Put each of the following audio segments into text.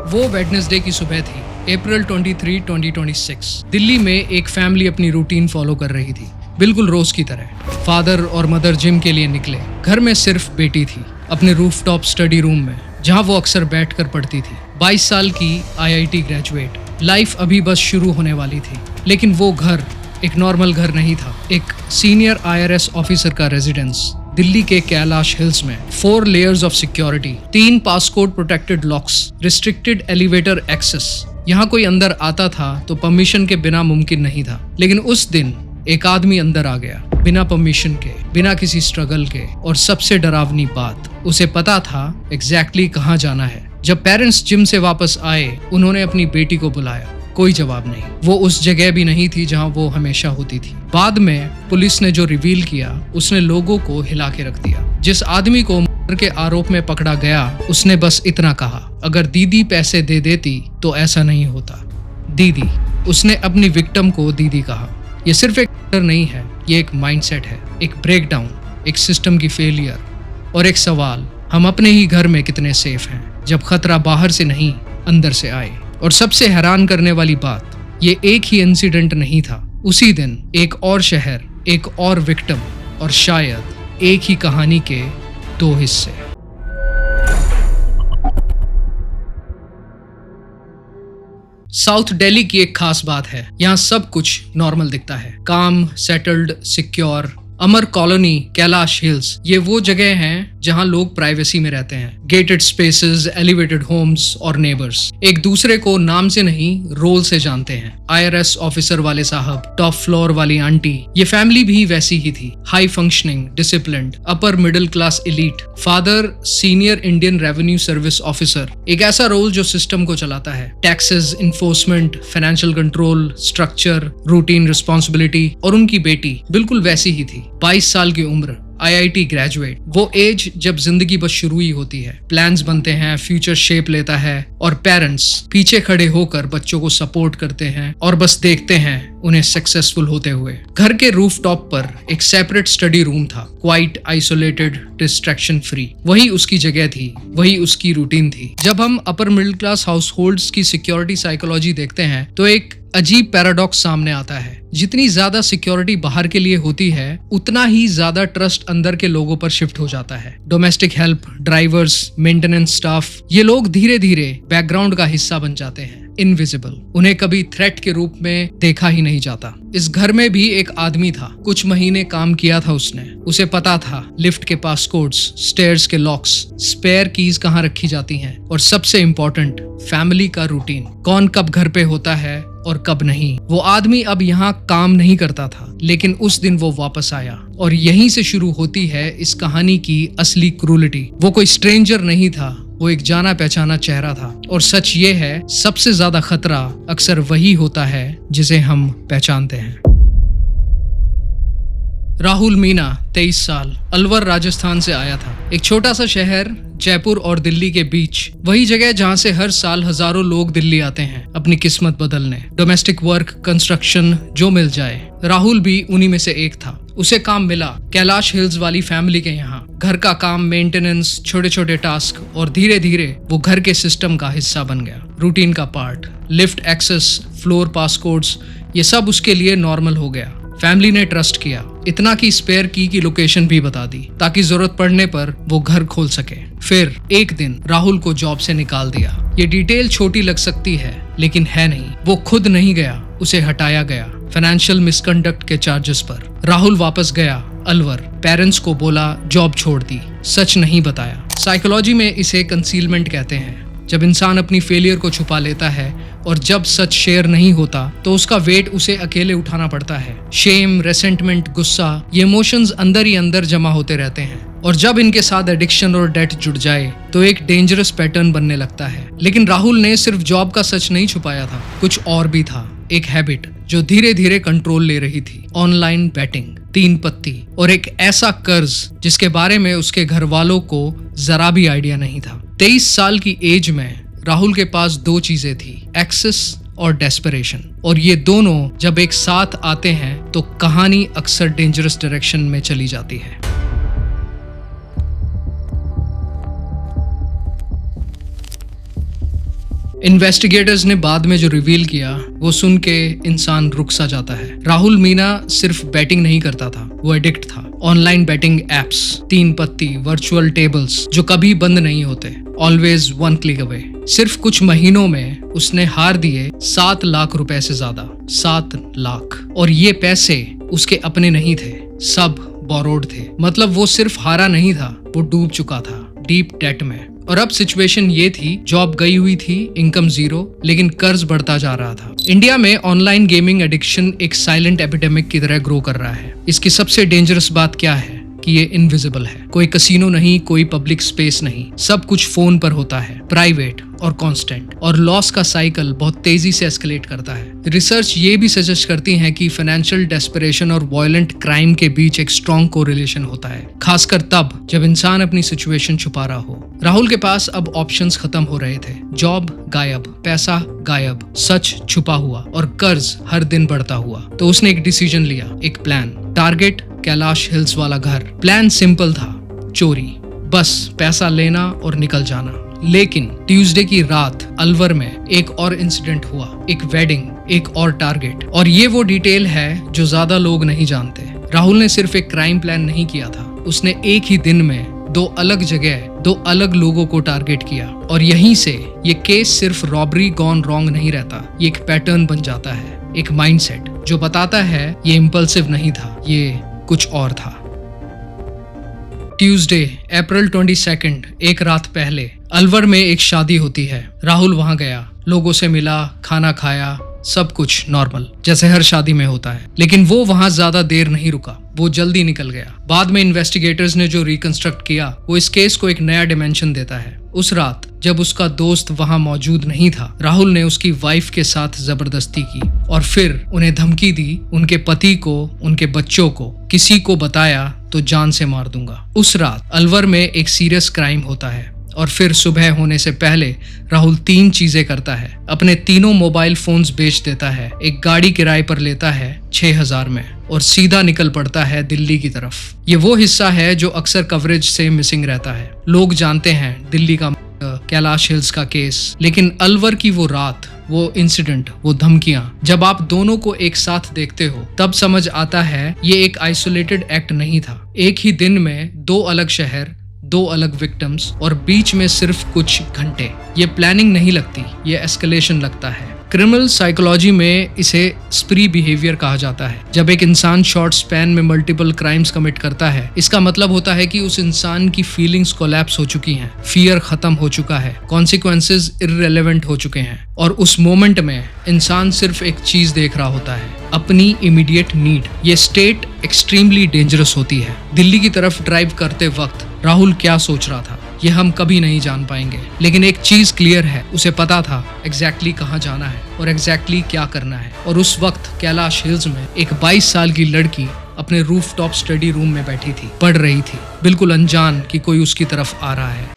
वो वेडनेसडे की सुबह थी, अप्रैल 23, 2026। दिल्ली में एक फैमिली अपनी रूटीन फॉलो कर रही थी, बिल्कुल रोज की तरह। फादर और मदर जिम के लिए निकले। घर में सिर्फ बेटी थी, अपने रूफटॉप स्टडी रूम में, जहां वो अक्सर बैठकर पढ़ती थी। 22 साल की IIT ग्रेजुएट। लाइफ अभी बस शुरू होने वाली थी, लेकिन वो घर एक नॉर्मल घर नहीं था। एक सीनियर IRS ऑफिसर का रेजिडेंस दिल्ली के कैलाश हिल्स में। 4 layers of security, 3 passcode protected locks, restricted elevator access. यहाँ कोई अंदर आता था तो परमिशन के बिना मुमकिन नहीं था। लेकिन उस दिन एक आदमी अंदर आ गया, बिना परमिशन के, बिना किसी स्ट्रगल के। और सबसे डरावनी बात, उसे पता था एग्जैक्टली कहाँ जाना है। जब पेरेंट्स जिम से वापस आए, उन्होंने अपनी बेटी को बुलाया। कोई जवाब नहीं। वो उस जगह भी नहीं थी जहां वो हमेशा होती थी। बाद में पुलिस ने जो रिवील किया, उसने लोगों को हिला के रख दिया। जिस आदमी को मर्डर के आरोप में पकड़ा गया, उसने बस इतना कहा, अगर दीदी पैसे दे देती तो ऐसा नहीं होता। दीदी, उसने अपनी विक्टिम को दीदी कहा। ये सिर्फ एक मर्डर नहीं है, ये एक माइंडसेट है, एक ब्रेकडाउन, एक सिस्टम की फेलियर और एक सवाल, हम अपने ही घर में कितने सेफ हैं जब खतरा बाहर से नहीं अंदर से आए। और सबसे हैरान करने वाली बात, ये एक ही इंसिडेंट नहीं था। उसी दिन एक और शहर, एक और विक्टिम और शायद एक ही कहानी के 2 हिस्से। साउथ दिल्ली की एक खास बात है, यहाँ सब कुछ नॉर्मल दिखता है। काम, सेटल्ड, सिक्योर। अमर कॉलोनी, कैलाश हिल्स, ये वो जगह हैं जहां लोग प्राइवेसी में रहते हैं। गेटेड स्पेसेस, एलिवेटेड होम्स और नेबर्स एक दूसरे को नाम से नहीं, रोल से जानते हैं। IRS ऑफिसर वाले साहब, टॉप फ्लोर वाली आंटी, ये फैमिली भी वैसी ही थी। High functioning, disciplined, upper middle class elite. Father senior Indian revenue service officer, एक ऐसा रोल जो सिस्टम को चलाता है। Taxes, enforcement, financial control, structure, routine responsibility. और उनकी बेटी बिल्कुल वैसी ही थी, 22 साल की उम्र, IIT ग्रेजुएट। वो एज जब जिंदगी बस शुरू ही होती है। प्लान्स बनते हैं, फ्यूचर शेप लेता है और पेरेंट्स पीछे खड़े होकर बच्चों को सपोर्ट करते हैं और बस देखते हैं उन्हें सक्सेसफुल होते हुए। घर के रूफटॉप पर एक सेपरेट स्टडी रूम था, क्वाइट, आइसोलेटेड, डिस्ट्रैक्शन फ्री। वही उसकी जगह थी, वही उसकी रूटीन थी। जब हम अपर मिडिल क्लास हाउसहोल्ड्स की सिक्योरिटी साइकोलॉजी देखते हैं तो एक अजीब पैराडॉक्स सामने आता है। जितनी ज्यादा सिक्योरिटी बाहर के लिए होती है, उतना ही ज्यादा ट्रस्ट अंदर के लोगों पर शिफ्ट हो जाता है। Domestic help, drivers, maintenance staff, ये लोग धीरे धीरे बैकग्राउंड का हिस्सा बन जाते हैं, इनविजिबल। उन्हें कभी थ्रेट के रूप में देखा ही नहीं जाता। इस घर में भी एक आदमी था, कुछ महीने काम किया था उसने। उसे पता था लिफ्ट के पास कोड्स, स्टेयर्स के लॉक्स, स्पेयर कीज कहाँ रखी जाती हैं और सबसे इम्पोर्टेंट, फैमिली का रूटीन, कौन कब घर पे होता है और कब नहीं। वो आदमी अब यहाँ काम नहीं करता था, लेकिन उस दिन वो वापस आया और यहीं से शुरू होती है इस कहानी की असली क्रूलिटी। वो कोई स्ट्रेंजर नहीं था, वो एक जाना पहचाना चेहरा था। और सच ये है, सबसे ज्यादा खतरा अक्सर वही होता है जिसे हम पहचानते हैं। राहुल मीना, 23 साल, अलवर राजस्थान से आया था। एक छोटा सा शहर जयपुर और दिल्ली के बीच, वही जगह जहां से हर साल हजारों लोग दिल्ली आते हैं अपनी किस्मत बदलने। डोमेस्टिक वर्क, कंस्ट्रक्शन, जो मिल जाए। राहुल भी उन्हीं में से एक था। उसे काम मिला कैलाश हिल्स वाली फैमिली के यहाँ। घर का काम, मेंटेनेंस, छोटे छोटे टास्क, और धीरे धीरे वो घर के सिस्टम का हिस्सा बन गया, रूटीन का पार्ट। लिफ्ट एक्सेस, फ्लोर पास कोड्स, ये सब उसके लिए नॉर्मल हो गया। फैमिली ने ट्रस्ट किया, इतना कि स्पेयर की लोकेशन भी बता दी ताकि जरूरत पड़ने पर वो घर खोल सके। फिर एक दिन राहुल को जॉब से निकाल दिया। ये डिटेल छोटी लग सकती है, लेकिन है नहीं। वो खुद नहीं गया, उसे हटाया गया फाइनेंशियल मिसकंडक्ट के चार्जेस पर। राहुल वापस गया अलवर, पेरेंट्स को बोला जॉब छोड़ दी, सच नहीं बताया। साइकोलॉजी में इसे कंसीलमेंट कहते हैं। जब इंसान अपनी फेलियर को छुपा लेता है और जब सच शेयर नहीं होता तो उसका वेट उसे अकेले उठाना पड़ता है। शेम, रेसेंटमेंट, गुस्सा, ये इमोशंस अंदर ही अंदर जमा होते रहते हैं और जब इनके साथ एडिक्शन और डेट जुड़ जाए तो एक डेंजरस पैटर्न बनने लगता है। लेकिन राहुल ने सिर्फ जॉब का सच नहीं छुपाया था, कुछ और भी था। एक हैबिट जो धीरे धीरे कंट्रोल ले रही थी, ऑनलाइन बैटिंग, 3 पत्ती और एक ऐसा कर्ज जिसके बारे में उसके घर वालों को जरा भी आइडिया नहीं था। 23 साल की एज में राहुल के पास 2 चीजें थी, एक्सेस और डेस्परेशन। और ये दोनों जब एक साथ आते हैं तो कहानी अक्सर डेंजरस डायरेक्शन में चली जाती है। इन्वेस्टिगेटर्स ने बाद में जो रिवील किया वो सुन के इंसान रुक सा जाता है। राहुल मीना सिर्फ बैटिंग नहीं करता था, वो एडिक्ट था। ऑनलाइन बैटिंग एप्स, 3 पत्ती, वर्चुअल टेबल्स जो कभी बंद नहीं होते, ऑलवेज 1 क्लिक अवे। सिर्फ कुछ महीनों में उसने हार दिए 7 लाख रुपए से ज्यादा, 7 लाख। और ये पैसे उसके अपने नहीं थे, सब बोरोड थे। मतलब वो सिर्फ हारा नहीं था, वो डूब चुका था डीप डेट में। और अब सिचुएशन ये थी, जॉब गई हुई थी, इनकम जीरो, लेकिन कर्ज बढ़ता जा रहा था। इंडिया में ऑनलाइन गेमिंग एडिक्शन एक साइलेंट एपिडेमिक की तरह ग्रो कर रहा है। इसकी सबसे डेंजरस बात क्या है कि ये इनविजिबल है। कोई कसिनो नहीं, कोई पब्लिक स्पेस नहीं, सब कुछ फोन पर होता है, प्राइवेट और कांस्टेंट। और लॉस का साइकिल बहुत तेजी से एस्केलेट करता है। रिसर्च ये भी सजेस्ट करती है कि फाइनेंशियल डेस्परेशन और वायलेंट क्राइम के बीच एक स्ट्रॉन्ग कोरिलेशन होता है, खासकर तब जब इंसान अपनी सिचुएशन छुपा रहा हो। राहुल के पास अब ऑप्शंस खत्म हो रहे थे। जॉब गायब, पैसा गायब, सच छुपा हुआ और कर्ज हर दिन बढ़ता हुआ। तो उसने एक डिसीजन लिया, एक प्लान। टारगेट कैलाश हिल्स वाला घर। प्लान सिंपल था, चोरी, बस पैसा लेना और निकल जाना। लेकिन ट्यूसडे की रात अलवर में एक और इंसिडेंट हुआ, एक वेडिंग, एक और टारगेट। और ये वो डिटेल है जो ज्यादा लोग नहीं जानते। राहुल ने सिर्फ एक क्राइम प्लान नहीं किया था, उसने एक ही दिन में 2 अलग जगह 2 अलग लोगों को टारगेट किया। और यहीं से ये केस सिर्फ रॉबरी गॉन रॉन्ग नहीं रहता, ये एक पैटर्न बन जाता है, एक माइंडसेट जो बताता है ये इम्पल्सिव नहीं था, ये कुछ और था। ट्यूसडे अप्रैल 22, एक रात पहले अलवर में एक शादी होती है। राहुल वहां गया, लोगों से मिला, खाना खाया, सब कुछ नॉर्मल जैसे हर शादी में होता है। लेकिन वो वहां ज्यादा देर नहीं रुका, वो जल्दी निकल गया। बाद में इन्वेस्टिगेटर्स ने जो रिकंस्ट्रक्ट किया वो इस केस को एक नया डिमेंशन देता है। उस रात जब उसका दोस्त वहां मौजूद नहीं था, राहुल ने उसकी वाइफ के साथ जबरदस्ती की और फिर उन्हें धमकी दी, उनके पति को, उनके बच्चों को, किसी को बताया तो जान से मार दूंगा। उस रात अलवर में एक सीरियस क्राइम होता है और फिर सुबह होने से पहले राहुल 3 चीजें करता है। अपने तीनों मोबाइल फोन्स बेच देता है, एक गाड़ी किराए पर लेता है 6000 में और सीधा निकल पड़ता है दिल्ली की तरफ। ये वो हिस्सा है जो अक्सर कवरेज से मिसिंग रहता है। लोग जानते हैं दिल्ली का कैलाश हिल्स का केस, लेकिन अलवर की वो रात, वो इंसिडेंट, वो धमकियां, जब आप दोनों को एक साथ देखते हो तब समझ आता है ये एक आइसोलेटेड एक्ट नहीं था। एक ही दिन में 2 अलग शहर, 2 अलग विक्टिम्स और बीच में सिर्फ कुछ घंटे। ये प्लानिंग नहीं लगती, ये एस्केलेशन लगता है। क्रिमिनल साइकोलॉजी में इसे स्प्री बिहेवियर कहा जाता है। जब एक इंसान शॉर्ट स्पैन में मल्टीपल क्राइम्स कमिट करता है, इसका मतलब होता है कि उस इंसान की फीलिंग्स कोलैप्स हो चुकी हैं, फियर खत्म हो चुका है, कॉन्सिक्वेंसेस इररिलेवेंट हो चुके हैं और उस मोमेंट में इंसान सिर्फ एक चीज देख रहा होता है, अपनी इमीडिएट नीड। ये स्टेट एक्सट्रीमली डेंजरस होती है। दिल्ली की तरफ ड्राइव करते वक्त राहुल क्या सोच रहा था ये हम कभी नहीं जान पाएंगे, लेकिन एक चीज क्लियर है, उसे पता था एग्जैक्टली कहाँ जाना है और एग्जैक्टली क्या करना है। और उस वक्त कैलाश हिल्स में एक 22 साल की लड़की अपने रूफटॉप स्टडी रूम में बैठी थी, पढ़ रही थी, बिल्कुल अनजान कि कोई उसकी तरफ आ रहा है।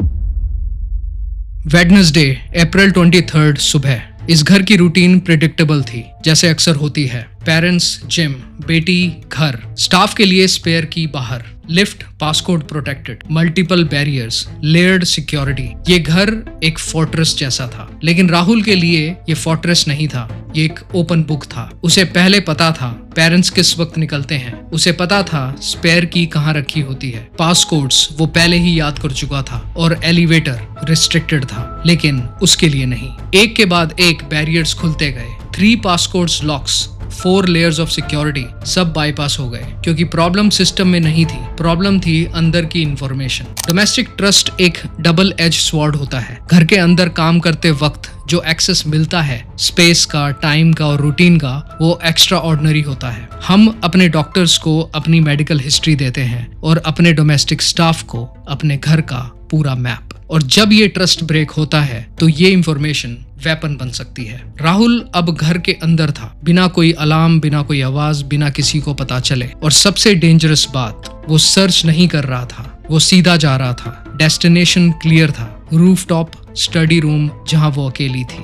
वेडनेसडे अप्रैल 23 सुबह इस घर की रूटीन प्रिडिक्टेबल थी, जैसे अक्सर होती है। पेरेंट्स जिम, बेटी घर, स्टाफ के लिए स्पेयर की बाहर, lift passcode protected, multiple barriers, layered security. ये घर एक फोर्ट्रेस जैसा था, लेकिन राहुल के लिए ये फोर्ट्रेस नहीं था, ये एक ओपन बुक था। उसे पहले पता था पेरेंट्स किस वक्त निकलते हैं, उसे पता था स्पेयर की कहाँ रखी होती है, पासकोड्स वो पहले ही याद कर चुका था और एलिवेटर रिस्ट्रिक्टेड था, लेकिन उसके लिए नहीं। एक के बाद एक बैरियर्स खुलते गए, 3 पासकोड्स लॉक्स, 4 लेयर्स ऑफ सिक्योरिटी, सब बाईपास हो गए क्योंकि प्रॉब्लम सिस्टम में नहीं थी, प्रॉब्लम थी अंदर की इंफॉर्मेशन। डोमेस्टिक ट्रस्ट एक डबल एज स्वॉर्ड होता है। घर के अंदर काम करते वक्त जो एक्सेस मिलता है स्पेस का, टाइम का और रूटीन का, वो एक्स्ट्रा ऑर्डिनरी होता है। हम अपने डॉक्टर्स को अपनी मेडिकल हिस्ट्री देते हैं और अपने डोमेस्टिक स्टाफ को अपने घर का पूरा मैप। और जब ये ट्रस्ट ब्रेक होता है तो ये इंफॉर्मेशन वेपन बन सकती है। राहुल अब घर के अंदर था, बिना कोई अलार्म, बिना कोई आवाज, बिना किसी को पता चले। और सबसे डेंजरस बात, वो सर्च नहीं कर रहा था, वो सीधा जा रहा था। डेस्टिनेशन क्लियर था, रूफटॉप स्टडी रूम जहां वो अकेली थी।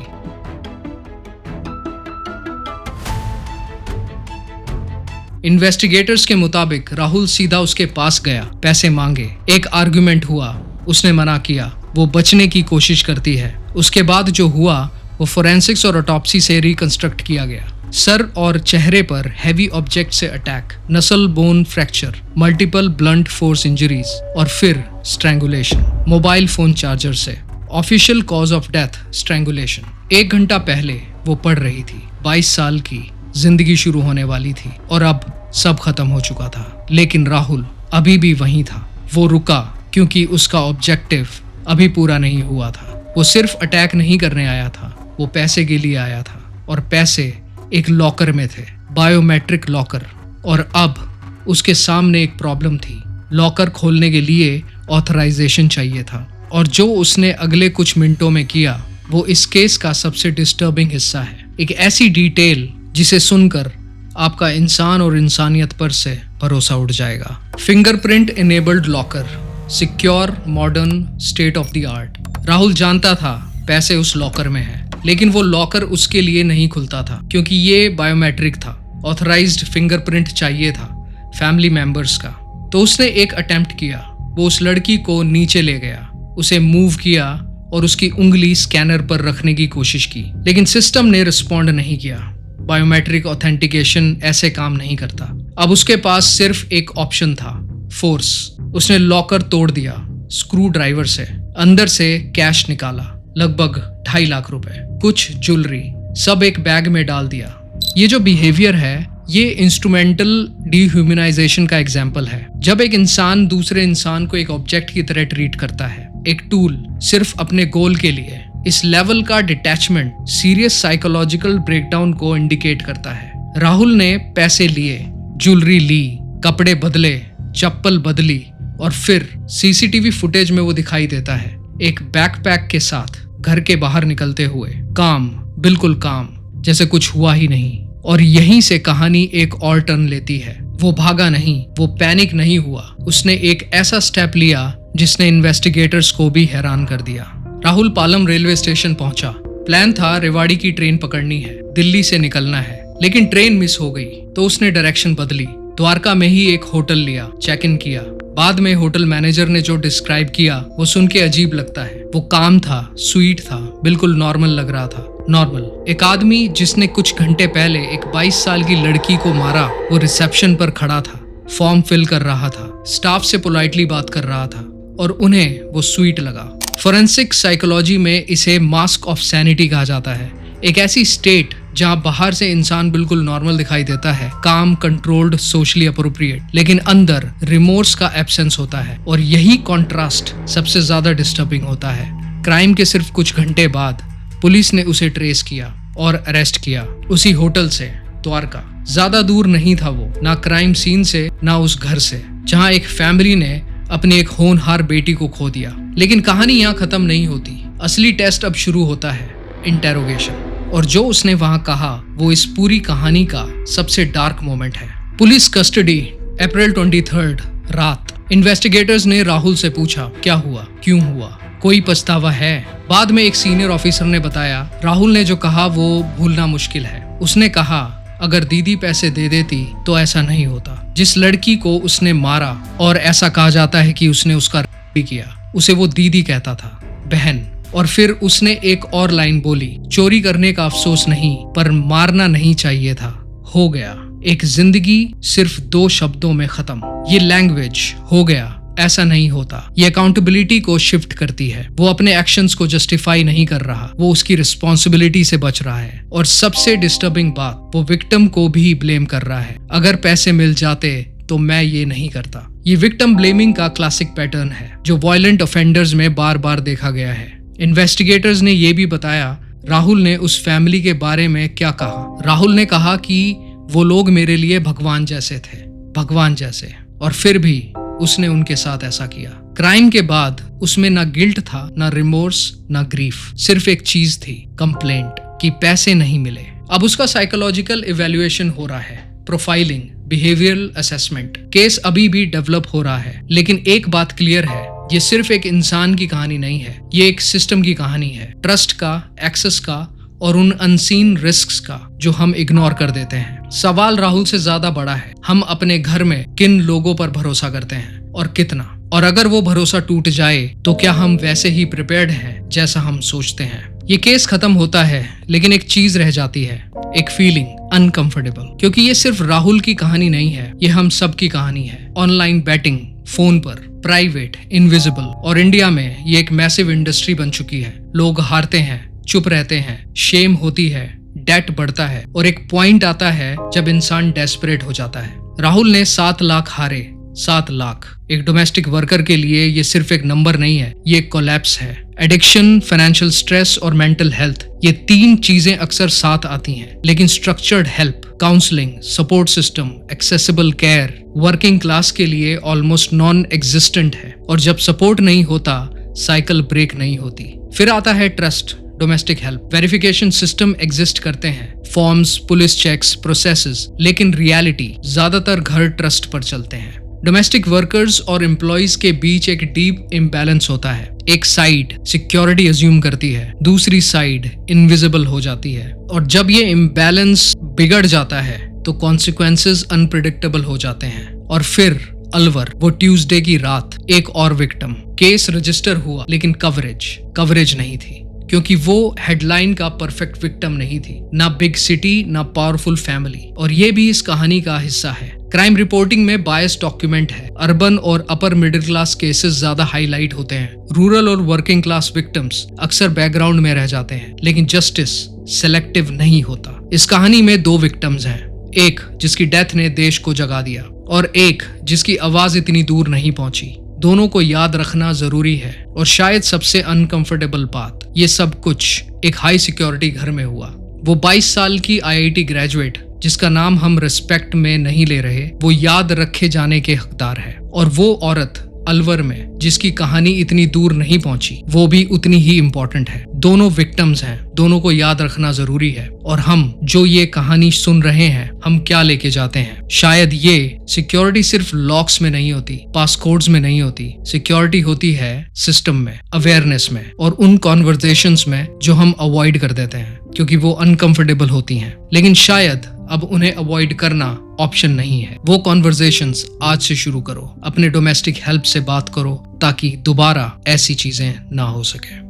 इन्वेस्टिगेटर्स के मुताबिक राहुल सीधा उसके पास गया, पैसे मांगे, एक आर्गुमेंट हुआ, उसने मना किया, वो बचने की कोशिश करती है। उसके बाद जो हुआ वो फोरेंसिक्स और ऑटोप्सी से रिकंस्ट्रक्ट किया गया। सर और चेहरे पर हैवी ऑब्जेक्ट से अटैक, नसल bone fracture, multiple blunt force injuries और फिर स्ट्रैंगुलेशन मोबाइल फोन चार्जर से। Official cause of death strangulation. 1 घंटा पहले वो पढ़ रही थी, 22 साल की जिंदगी शुरू होने वाली थी और अब सब खत्म हो चुका था। लेकिन राहुल अभी भी वहीं था। वो रुका क्योंकि उसका ऑब्जेक्टिव अभी पूरा नहीं हुआ था। वो सिर्फ अटैक नहीं करने आया था, वो पैसे के लिए आया था और पैसे एक लॉकर में थे, बायोमेट्रिक लॉकर। और अब उसके सामने एक प्रॉब्लम थी। लॉकर खोलने के लिए ऑथराइजेशन चाहिए था और जो उसने अगले कुछ मिनटों में किया वो इस केस का सबसे डिस्टर्बिंग हिस्सा है। एक ऐसी डिटेल जिसे सुनकर आपका इंसान और इंसानियत पर से भरोसा उठ जाएगा। Fingerprint enabled locker, secure, modern, state of the art. Rahul जानता था पैसे उस लॉकर में है, लेकिन वो लॉकर उसके लिए नहीं खुलता था क्योंकि ये बायोमेट्रिक था। ऑथराइज्ड फिंगरप्रिंट चाहिए था फैमिली मेंबर्स का। तो उसने एक अटेम्प्ट किया। वो उस लड़की को नीचे ले गया, उसे मूव किया और उसकी उंगली स्कैनर पर रखने की कोशिश की, लेकिन सिस्टम ने रिस्पॉन्ड नहीं किया। बायोमेट्रिक ऑथेंटिकेशन ऐसे काम नहीं करता। अब उसके पास सिर्फ एक ऑप्शन था, फोर्स। उसने लॉकर तोड़ दिया स्क्रू ड्राइवर से, अंदर से कैश निकाला, लगभग 2.5 लाख रुपए, कुछ ज्वेलरी, सब एक बैग में डाल दिया। ये जो बिहेवियर है ये इंस्ट्रूमेंटल डिह्यूमनाइजेशन का एग्जाम्पल है। जब एक इंसान दूसरे इंसान को एक ऑब्जेक्ट की तरह ट्रीट करता है, एक टूल, सिर्फ अपने गोल के लिए, इस लेवल का डिटैचमेंट सीरियस साइकोलॉजिकल ब्रेकडाउन को इंडिकेट करता है। राहुल ने पैसे लिए, ज्वेलरी ली, कपड़े बदले, चप्पल बदली और फिर सीसीटीवी फुटेज में वो दिखाई देता है एक बैकपैक के साथ घर के बाहर निकलते हुए, काम, बिल्कुल काम, जैसे कुछ हुआ ही नहीं। और यहीं से कहानी एक और टर्न लेती है। वो भागा नहीं, वो पैनिक नहीं हुआ, उसने एक ऐसा स्टेप लिया जिसने इन्वेस्टिगेटर्स को भी हैरान कर दिया। राहुल पालम रेलवे स्टेशन पहुंचा। प्लान था रेवाड़ी की ट्रेन पकड़नी है, दिल्ली से निकलना है, लेकिन ट्रेन मिस हो गई तो उसने डायरेक्शन बदली। द्वारका में ही एक होटल लिया, चेक इन किया। बाद में होटल मैनेजर ने जो डिस्क्राइब किया वो सुन के अजीब लगता है। वो काम था, स्वीट था, बिल्कुल नॉर्मल लग रहा था। नॉर्मल। एक आदमी जिसने कुछ घंटे पहले एक 22 साल की लड़की को मारा, वो रिसेप्शन पर खड़ा था, फॉर्म फिल कर रहा था, स्टाफ से पोलाइटली बात कर रहा था और उन्हें वो स्वीट लगा। फोरेंसिक साइकोलॉजी में इसे मास्क ऑफ सैनिटी कहा जाता है। एक ऐसी स्टेट जहां बाहर से इंसान बिल्कुल नॉर्मल दिखाई देता है, काम, कंट्रोल्ड, सोशली अप्रोप्रिएट, लेकिन अंदर रिमोर्स का एब्सेंस होता है। और यही कॉन्ट्रास्ट सबसे ज्यादा डिस्टर्बिंग होता है। क्राइम के सिर्फ कुछ घंटे बाद पुलिस ने उसे ट्रेस किया और अरेस्ट किया, उसी होटल से, द्वारका। ज्यादा दूर नहीं था वो, ना क्राइम सीन से, ना उस घर से जहां एक फैमिली ने अपनी एक होनहार बेटी को खो दिया। लेकिन कहानी यहाँ खत्म नहीं होती। असली टेस्ट अब शुरू होता है, इंटेरोगेशन। और जो उसने वहां कहा वो इस पूरी कहानी का सबसे डार्क मोमेंट है। पुलिस कस्टडी, अप्रैल 23 रात। इन्वेस्टिगेटर्स ने राहुल से पूछा, क्या हुआ, क्यों हुआ, कोई पछतावा है? बाद में एक सीनियर ऑफिसर ने बताया, राहुल ने जो कहा वो भूलना मुश्किल है। उसने कहा अगर दीदी पैसे दे देती तो ऐसा नहीं होता। जिस लड़की को उसने मारा, और ऐसा कहा जाता है कि उसने उसका भी किया, उसे वो दीदी कहता था, बहन। और फिर उसने एक और लाइन बोली, चोरी करने का अफसोस नहीं, पर मारना नहीं चाहिए था। हो गया। एक जिंदगी सिर्फ 2 शब्दों में खत्म। ये लैंग्वेज, हो गया, ऐसा नहीं होता, ये अकाउंटेबिलिटी को शिफ्ट करती है। वो अपने एक्शंस को जस्टिफाई नहीं कर रहा, वो उसकी रिस्पॉन्सिबिलिटी से बच रहा है। और सबसे डिस्टर्बिंग बात, वो विक्टिम को भी ब्लेम कर रहा है। अगर पैसे मिल जाते तो मैं ये नहीं करता। ये विक्टिम ब्लेमिंग का क्लासिक पैटर्न है जो वायलेंट ऑफेंडर्स में बार बार देखा गया है। इन्वेस्टिगेटर्स ने ये भी बताया राहुल ने उस फैमिली के बारे में क्या कहा। राहुल ने कहा कि वो लोग मेरे लिए भगवान जैसे थे, भगवान जैसे, और फिर भी उसने उनके साथ ऐसा किया। क्राइम के बाद उसमें ना गिल्ट था, ना रिमोर्स, ना ग्रीफ, सिर्फ एक चीज थी, कंप्लेंट कि पैसे नहीं मिले। अब उसका साइकोलॉजिकल इवैल्यूएशन हो रहा है, प्रोफाइलिंग, बिहेवियरल असेसमेंट। केस अभी भी डेवलप हो रहा है, लेकिन एक बात क्लियर है, ये सिर्फ एक इंसान की कहानी नहीं है, ये एक सिस्टम की कहानी है। ट्रस्ट का, एक्सेस का और उन अनसीन रिस्क्स का जो हम इग्नोर कर देते हैं। सवाल राहुल से ज्यादा बड़ा है, हम अपने घर में किन लोगों पर भरोसा करते हैं और कितना? और अगर वो भरोसा टूट जाए तो क्या हम वैसे ही प्रिपेयर्ड हैं जैसा हम सोचते हैं? ये केस खत्म होता है, लेकिन एक चीज रह जाती है, एक फीलिंग अनकंफर्टेबल, क्योंकि ये सिर्फ राहुल की कहानी नहीं है, ये हम सब की कहानी है। ऑनलाइन बैटिंग, फोन पर, प्राइवेट, इनविजिबल, और इंडिया में ये एक मैसिव इंडस्ट्री बन चुकी है। लोग हारते हैं, चुप रहते हैं, शेम होती है, डेट बढ़ता है, और एक पॉइंट आता है जब इंसान डेस्परेट हो जाता है। राहुल ने 7 लाख हारे, 7 लाख। एक डोमेस्टिक वर्कर के लिए ये सिर्फ एक नंबर नहीं है, ये एक कोलैप्स है। एडिक्शन, फाइनेंशियल स्ट्रेस और मेंटल हेल्थ, ये 3 चीजें अक्सर साथ आती हैं, लेकिन structured help, counselling, support system, accessible care working class के लिए ऑलमोस्ट नॉन एग्जिस्टेंट है। और जब सपोर्ट नहीं होता, साइकिल ब्रेक नहीं होती। फिर आता है trust. Domestic help verification system exist करते हैं, फॉर्म्स, पुलिस चेक्स, प्रोसेसेस, लेकिन रियलिटी ज्यादातर घर ट्रस्ट पर चलते हैं। डोमेस्टिक वर्कर्स और एम्प्लॉइज के बीच एक डीप इम्बैलेंस होता है। एक साइड सिक्योरिटी अज्यूम करती है, दूसरी साइड इनविजिबल हो जाती है, और जब ये इम्बैलेंस बिगड़ जाता है तो कॉन्सिक्वेंसेस अनप्रिडिक्टेबल हो जाते हैं। और फिर अलवर, वो ट्यूसडे की रात, एक और विक्टिम। केस रजिस्टर हुआ, लेकिन कवरेज नहीं थी, क्योंकि वो हेडलाइन का परफेक्ट विक्टिम नहीं थी। ना बिग सिटी, ना पावरफुल फैमिली। और ये भी इस कहानी का हिस्सा है। क्राइम रिपोर्टिंग में बायस डॉक्यूमेंट है। अर्बन और अपर मिडिल क्लास केसेस ज्यादा हाईलाइट होते हैं। रूरल और वर्किंग क्लास विक्टिम्स अक्सर बैकग्राउंड में रह जाते हैं, लेकिन जस्टिस सेलेक्टिव नहीं होता। इस कहानी में 2 विक्टिम्स हैं, एक जिसकी डेथ ने देश को जगा दिया, और एक जिसकी आवाज इतनी दूर नहीं पहुंची। दोनों को याद रखना जरूरी है। और शायद सबसे अनकंफर्टेबल बात, ये सब कुछ एक हाई सिक्योरिटी घर में हुआ। वो 22 साल की IIT ग्रेजुएट, जिसका नाम हम रिस्पेक्ट में नहीं ले रहे, वो याद रखे जाने के हकदार है। और वो औरत अलवर में, जिसकी कहानी इतनी दूर नहीं पहुंची, वो भी उतनी ही इम्पोर्टेंट है। दोनों विक्टिम्स हैं, दोनों को याद रखना जरूरी है। और हम जो ये कहानी सुन रहे हैं, हम क्या लेके जाते हैं? शायद ये सिक्योरिटी सिर्फ लॉक्स में नहीं होती, पासकोड्स में नहीं होती। सिक्योरिटी होती है सिस्टम में, अवेयरनेस में, और उन कॉन्वर्सेशंस में जो हम अवॉइड कर देते हैं, क्योंकि वो अनकंफर्टेबल होती हैं। लेकिन शायद अब उन्हें अवॉइड करना ऑप्शन नहीं है। वो कॉन्वर्सेशंस आज से शुरू करो। अपने डोमेस्टिक हेल्प से बात करो, ताकि दोबारा ऐसी चीजें ना हो सके।